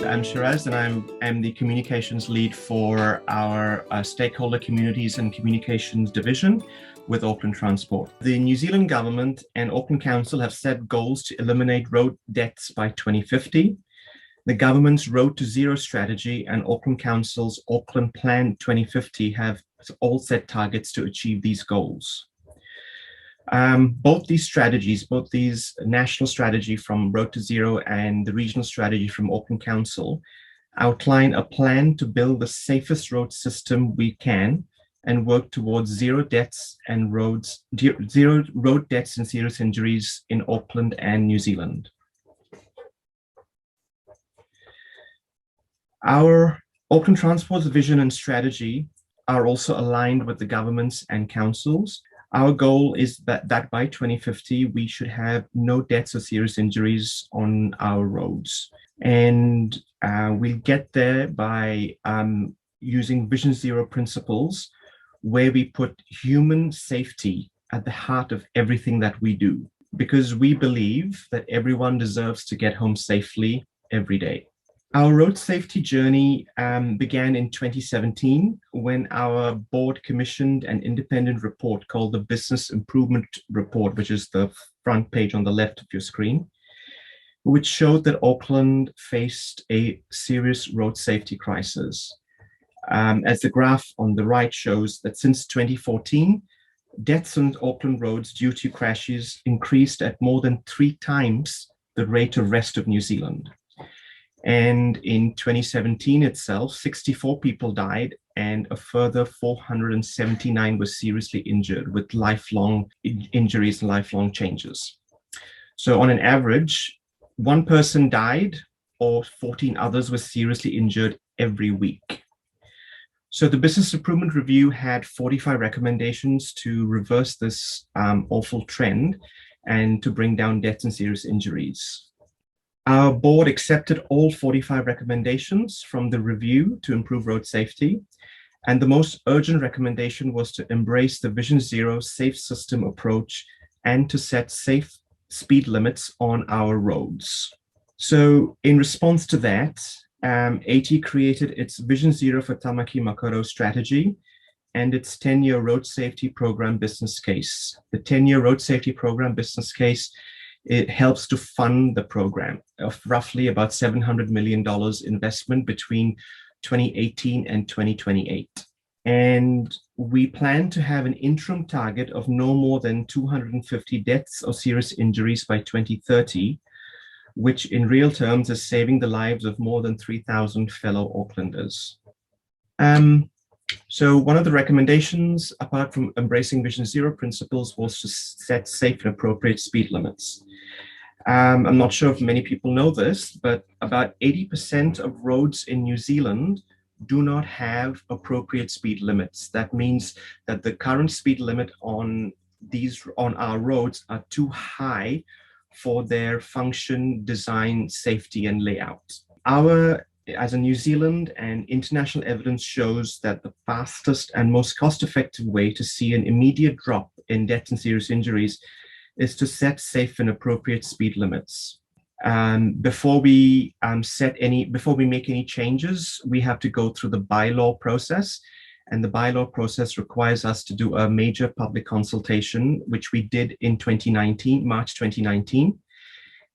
I'm Shiraz, and I'm the communications lead for our stakeholder communities and communications division with Auckland Transport. The New Zealand Government and Auckland Council have set goals to eliminate road deaths by 2050. The government's Road to Zero strategy and Auckland Council's Auckland Plan 2050 have all set targets to achieve these goals. Both these national strategy from Road to Zero and the regional strategy from Auckland Council outline a plan to build the safest road system we can and work towards zero road deaths and serious injuries in Auckland and New Zealand. Our Auckland Transport's vision and strategy are also aligned with the governments and councils. Our goal is that by 2050, we should have no deaths or serious injuries on our roads. And we'll get there by using Vision Zero principles, where we put human safety at the heart of everything that we do, because we believe that everyone deserves to get home safely every day. Our road safety journey began in 2017 when our board commissioned an independent report called the Business Improvement Report, which is the front page on the left of your screen, which showed that Auckland faced a serious road safety crisis. As the graph on the right shows that since 2014, deaths on Auckland roads due to crashes increased at more than 3 times the rate of rest of New Zealand. And in 2017 itself, 64 people died and a further 479 were seriously injured with lifelong injuries and lifelong changes. So on an average, 1 person died or 14 others were seriously injured every week. So the Business Improvement Review had 45 recommendations to reverse this awful trend and to bring down deaths and serious injuries. Our board accepted all 45 recommendations from the review to improve road safety, and the most urgent recommendation was to embrace the Vision Zero safe system approach and to set safe speed limits on our roads. So in response to that, AT created its Vision Zero for Tamaki Makaurau strategy and its 10-year road safety program business case. The 10-year road safety program business case, it helps to fund the program of roughly about $700 million investment between 2018 and 2028. And we plan to have an interim target of no more than 250 deaths or serious injuries by 2030, which in real terms is saving the lives of more than 3,000 fellow Aucklanders. So one of the recommendations, apart from embracing Vision Zero principles, was to set safe and appropriate speed limits. I'm not sure if many people know this, but about 80% of roads in New Zealand do not have appropriate speed limits. That means that the current speed limit on our roads are too high for their function, design, safety, and layout. As a New Zealand and international evidence shows that the fastest and most cost-effective way to see an immediate drop in deaths and serious injuries is to set safe and appropriate speed limits. Before we make any changes, we have to go through the bylaw process, and the bylaw process requires us to do a major public consultation, which we did in March 2019.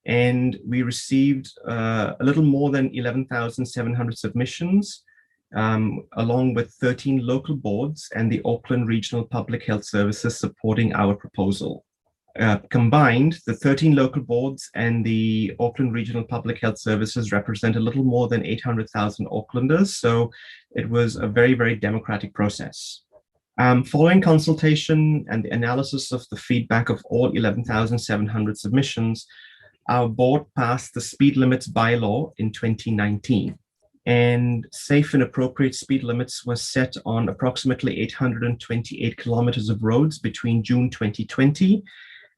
And we received a little more than 11,700 submissions, along with 13 local boards and the Auckland Regional Public Health Services supporting our proposal. Combined, the 13 local boards and the Auckland Regional Public Health Services represent a little more than 800,000 Aucklanders, so it was a very, very democratic process. Following consultation and the analysis of the feedback of all 11,700 submissions, our board passed the speed limits bylaw in 2019, and safe and appropriate speed limits were set on approximately 828 kilometers of roads between June 2020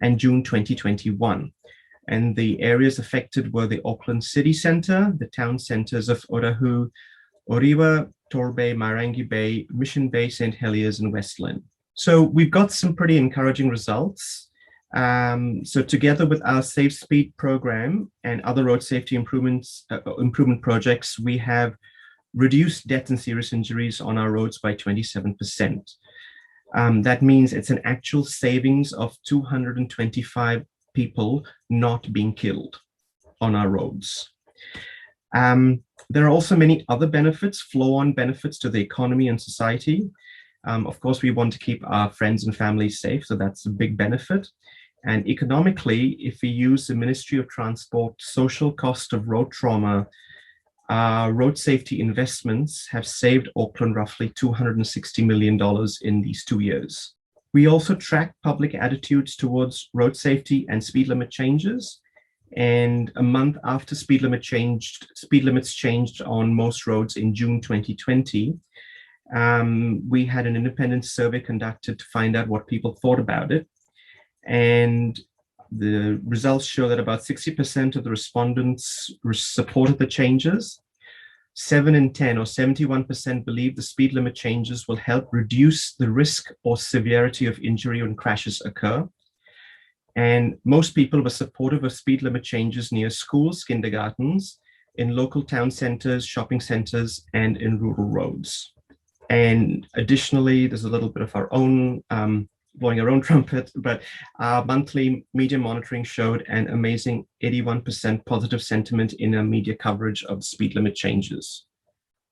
and June 2021. And the areas affected were the Auckland City Centre, the town centres of Otahu, Oriwa, Torbay, Marangi Bay, Mission Bay, St. Heliers, and Westland. So we've got some pretty encouraging results. So together with our Safe Speed program and other road safety improvement projects, we have reduced death and serious injuries on our roads by 27%. That means it's an actual savings of 225 people not being killed on our roads. There are also many other benefits, flow-on benefits to the economy and society. Of course, we want to keep our friends and family safe, so that's a big benefit. And economically, if we use the Ministry of Transport social cost of road trauma, road safety investments have saved Auckland roughly $260 million in these 2 years. We also track public attitudes towards road safety and speed limit changes. And a month after speed limits changed on most roads in June 2020, we had an independent survey conducted to find out what people thought about it. And the results show that about 60% of the respondents supported the changes. 7 in 10 or 71% believe the speed limit changes will help reduce the risk or severity of injury when crashes occur. And most people were supportive of speed limit changes near schools, kindergartens, in local town centers, shopping centers, and in rural roads. And additionally, there's a little bit of our own blowing our own trumpet, but our monthly media monitoring showed an amazing 81% positive sentiment in our media coverage of speed limit changes.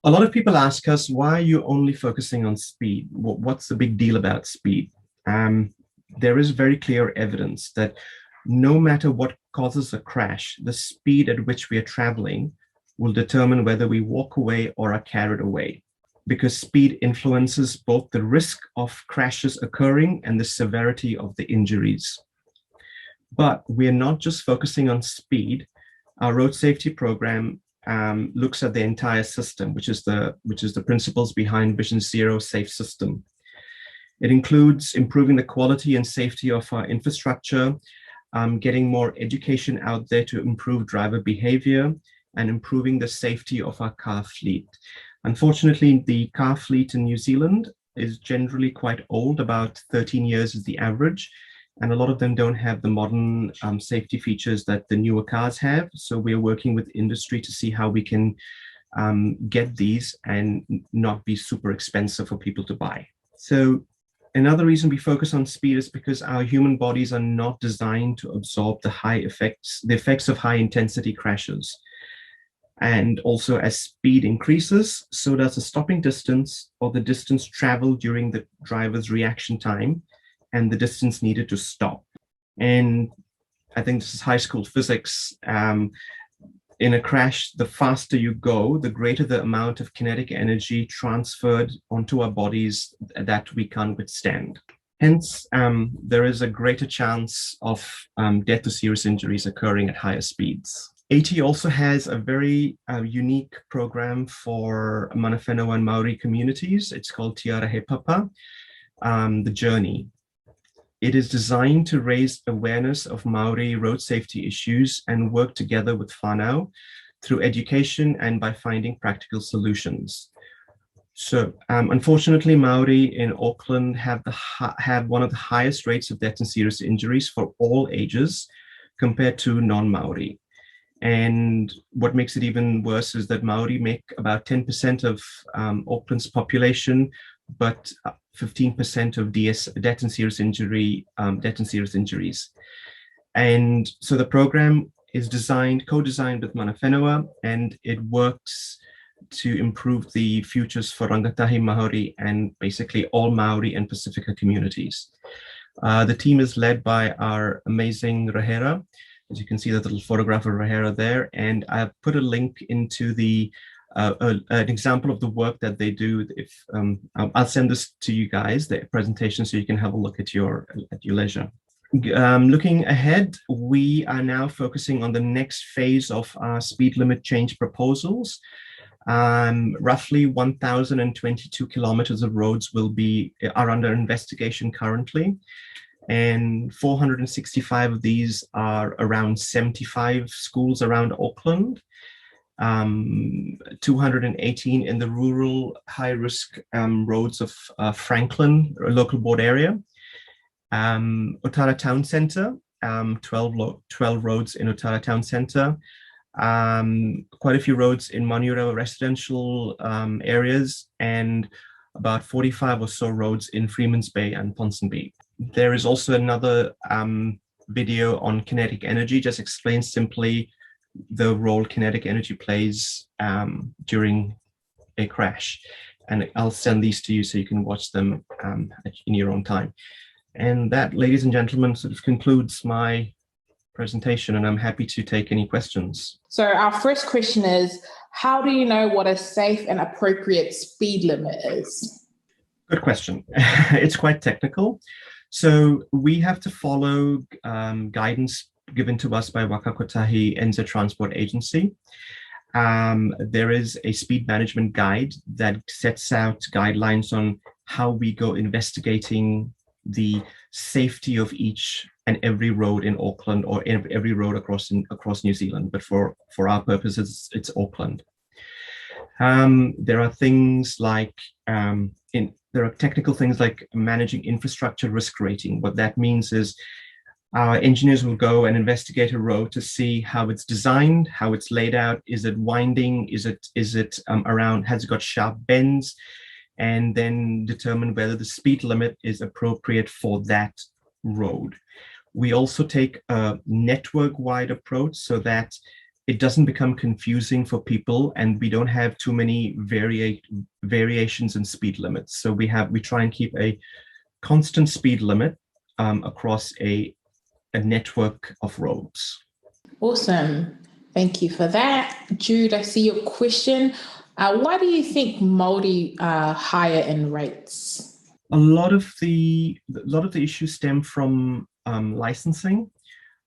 A lot of people ask us, why are you only focusing on speed? What's the big deal about speed? There is very clear evidence that no matter what causes a crash, the speed at which we are traveling will determine whether we walk away or are carried away, because speed influences both the risk of crashes occurring and the severity of the injuries. But we're not just focusing on speed. Our road safety program looks at the entire system, which is the principles behind Vision Zero Safe System. It includes improving the quality and safety of our infrastructure, getting more education out there to improve driver behavior, and improving the safety of our car fleet. Unfortunately, the car fleet in New Zealand is generally quite old, about 13 years is the average, and a lot of them don't have the modern safety features that the newer cars have. So we're working with industry to see how we can get these and not be super expensive for people to buy. So another reason we focus on speed is because our human bodies are not designed to absorb the effects of high intensity crashes. And also, as speed increases, so does the stopping distance or the distance traveled during the driver's reaction time and the distance needed to stop. And I think this is high school physics. In a crash, the faster you go, the greater the amount of kinetic energy transferred onto our bodies that we can't withstand. Hence, there is a greater chance of death or serious injuries occurring at higher speeds. AT also has a very unique program for Mana Whenua and Maori communities. It's called Tiara He Papa, The Journey. It is designed to raise awareness of Maori road safety issues and work together with whānau through education and by finding practical solutions. So unfortunately, Maori in Auckland have one of the highest rates of death and serious injuries for all ages compared to non-Maori. And what makes it even worse is that Maori make about 10% of Auckland's population, but 15% of death and serious injuries. And so the program is co-designed with Mana Whenua, and it works to improve the futures for rangatahi Māori and basically all Maori and Pacifica communities. The team is led by our amazing Rahera. As you can see, that little photograph of Rahera there, and I've put a link into an example of the work that they do. I'll send this to you guys, the presentation, so you can have a look at your leisure. Looking ahead, we are now focusing on the next phase of our speed limit change proposals. Roughly 1,022 kilometers of roads are under investigation currently. And 465 of these are around 75 schools around Auckland, 218 in the rural high-risk roads of Franklin, a local board area, Otara Town Centre, 12 roads in Otara Town Centre, quite a few roads in Manura residential areas, and about 45 or so roads in Freeman's Bay and Ponsonby. There is also another video on kinetic energy, just explains simply the role kinetic energy plays during a crash. And I'll send these to you so you can watch them in your own time. And that, ladies and gentlemen, sort of concludes my presentation, and I'm happy to take any questions. So our first question is, how do you know what a safe and appropriate speed limit is? Good question. It's quite technical. So we have to follow guidance given to us by Wakakotahi NZ Transport Agency. There is a speed management guide that sets out guidelines on how we go investigating the safety of each and every road in Auckland, or every road across New Zealand, but for our purposes, it's Auckland. There are things like there are technical things like managing infrastructure risk rating. What that means is our engineers will go and investigate a road to see how it's designed, how it's laid out. Is it winding? Is it around? Has it got sharp bends? And then determine whether the speed limit is appropriate for that road. We also take a network-wide approach so that it doesn't become confusing for people, and we don't have too many variations in speed limits. So we try and keep a constant speed limit across a network of roads. Awesome. Thank you for that. Jude, I see your question. Why do you think Māori are higher in rates? A lot of the issues stem from licensing.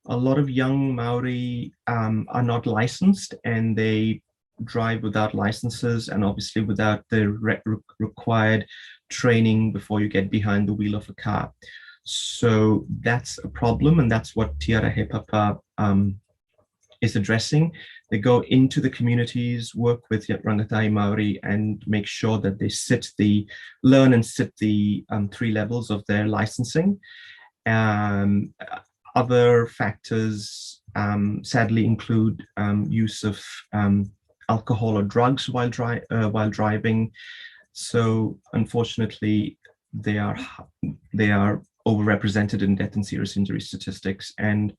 A lot of young Māori are not licensed, and they drive without licenses, and obviously without the required training before you get behind the wheel of a car. So that's a problem, and that's what Tiara He Papa is addressing. They go into the communities, work with Rangatai Māori, and make sure that they learn and sit the 3 levels of their licensing. Other factors sadly include use of alcohol or drugs while driving. So unfortunately, they are overrepresented in death and serious injury statistics, and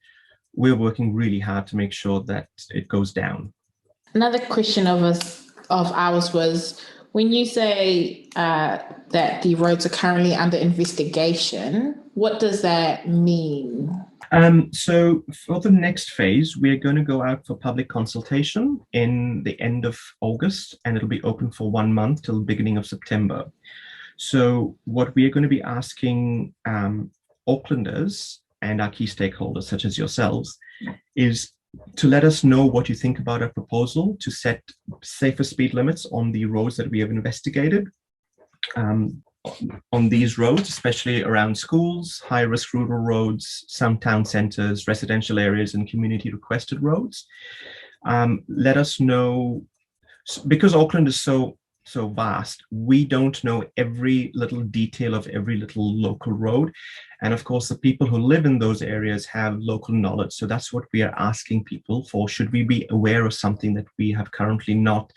we're working really hard to make sure that it goes down. Another question of ours was, when you say that the roads are currently under investigation, what does that mean? So for the next phase, we're going to go out for public consultation in the end of August, and it'll be open for 1 month till the beginning of September. So what we are going to be asking Aucklanders and our key stakeholders, such as yourselves, is to let us know what you think about our proposal to set safer speed limits on the roads that we have investigated. On these roads, especially around schools, high-risk rural roads, some town centres, residential areas, and community-requested roads. Let us know, because Auckland is so vast, we don't know every little detail of every little local road. And of course, the people who live in those areas have local knowledge. So that's what we are asking people for. Should we be aware of something that we have currently not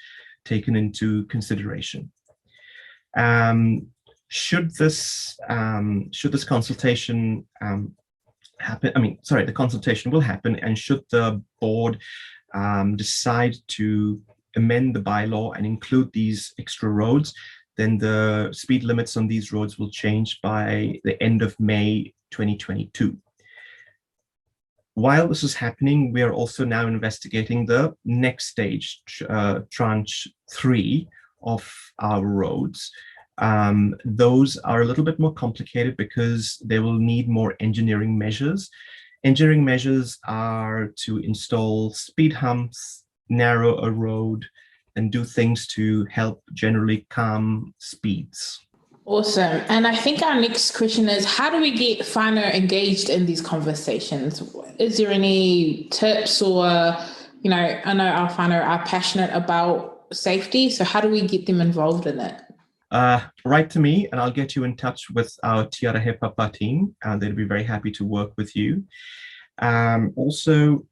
taken into consideration? Should this consultation happen? The consultation will happen, and should the board decide to amend the bylaw and include these extra roads, then the speed limits on these roads will change by the end of May 2022. While this is happening, we are also now investigating the next stage, tranche 3 of our roads. Those are a little bit more complicated because they will need more engineering measures. Engineering measures are to install speed humps, narrow a road, and do things to help generally calm speeds. Awesome. And I think our next question is, how do we get whānau engaged in these conversations? Is there any tips or, I know our whānau are passionate about safety, so how do we get them involved in it? Write to me and I'll get you in touch with our Tiara He Papa team, and they'll be very happy to work with you. Also,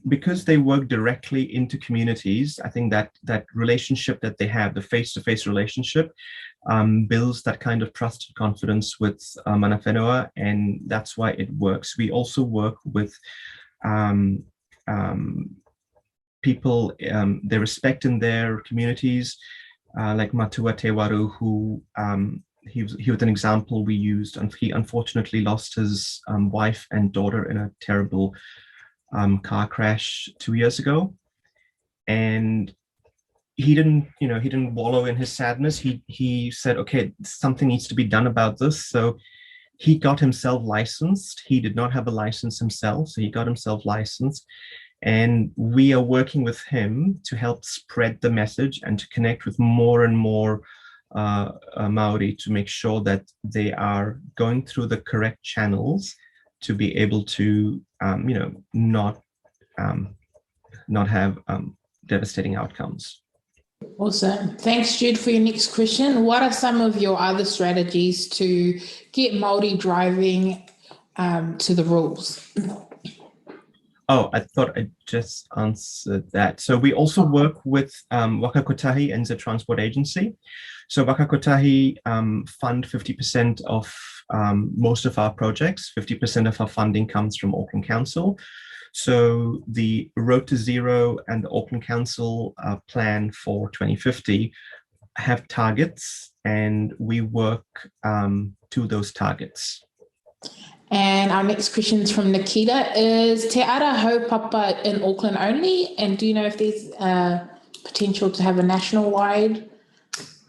because they work directly into communities, I think that that relationship that they have, the face-to-face relationship, builds that kind of trust and confidence with mana whenua, and that's why it works. We also work with people they respect in their communities, like Matua Tewaru, who he was an example we used, and he unfortunately lost his wife and daughter in a terrible car crash 2 years ago, and he didn't wallow in his sadness. He said, okay, something needs to be done about this. So he got himself licensed. He did not have a license himself, so he got himself licensed, and we are working with him to help spread the message and to connect with more and more Maori to make sure that they are going through the correct channels to be able to not have devastating outcomes. Awesome. Thanks, Jude, for your next question. What are some of your other strategies to get Māori driving to the rules? Oh, I thought I just answered that. So we also work with Waka Kotahi and the Transport Agency. So Waka Kotahi fund 50% of most of our projects. 50% of our funding comes from Auckland Council. So the Road to Zero and the Auckland Council plan for 2050 have targets, and we work to those targets. And our next question is from Nikita. Is Te Ara Haupapa in Auckland only? And do you know if there's potential to have a national-wide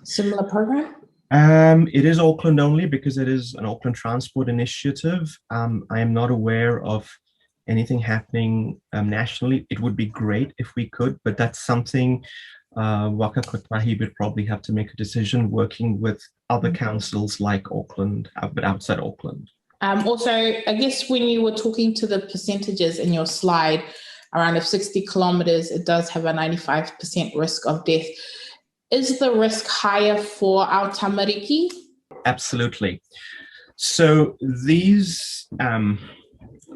similar program? It is Auckland only because it is an Auckland Transport initiative. I am not aware of anything happening nationally. It would be great if we could, but that's something Waka Kotahi would probably have to make a decision working with other councils like Auckland, but outside Auckland. Also, I guess when you were talking to the percentages in your slide, around if 60 kilometres, it does have a 95% risk of death. Is the risk higher for our tamariki? Absolutely. So these,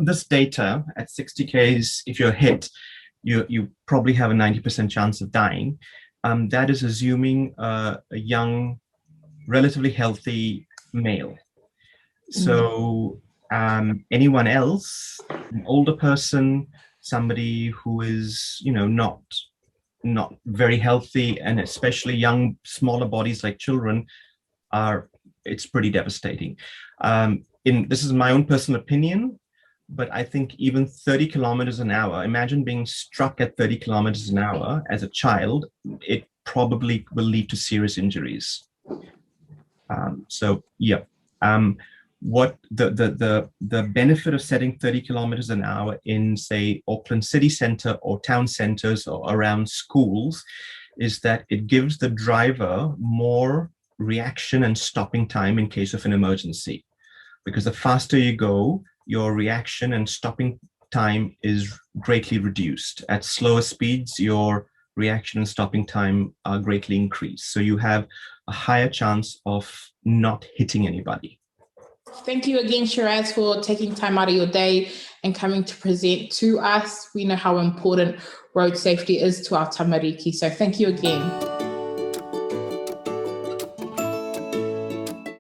this data at 60 Ks, if you're hit, you probably have a 90% chance of dying. That is assuming a young, relatively healthy male. So anyone else, an older person, somebody who is, not very healthy, and especially young, smaller bodies like children, it's pretty devastating. This is my own personal opinion, but I think even 30 kilometers an hour, imagine being struck at 30 kilometers an hour as a child, it probably will lead to serious injuries. So yeah. What the benefit of setting 30 kilometers an hour in, say, Auckland city center or town centers or around schools is that it gives the driver more reaction and stopping time in case of an emergency. Because the faster you go, your reaction and stopping time is greatly reduced. At slower speeds, your reaction and stopping time are greatly increased. So you have a higher chance of not hitting anybody. Thank you again, Shiraz, for taking time out of your day and coming to present to us. We know how important road safety is to our tamariki, so thank you again.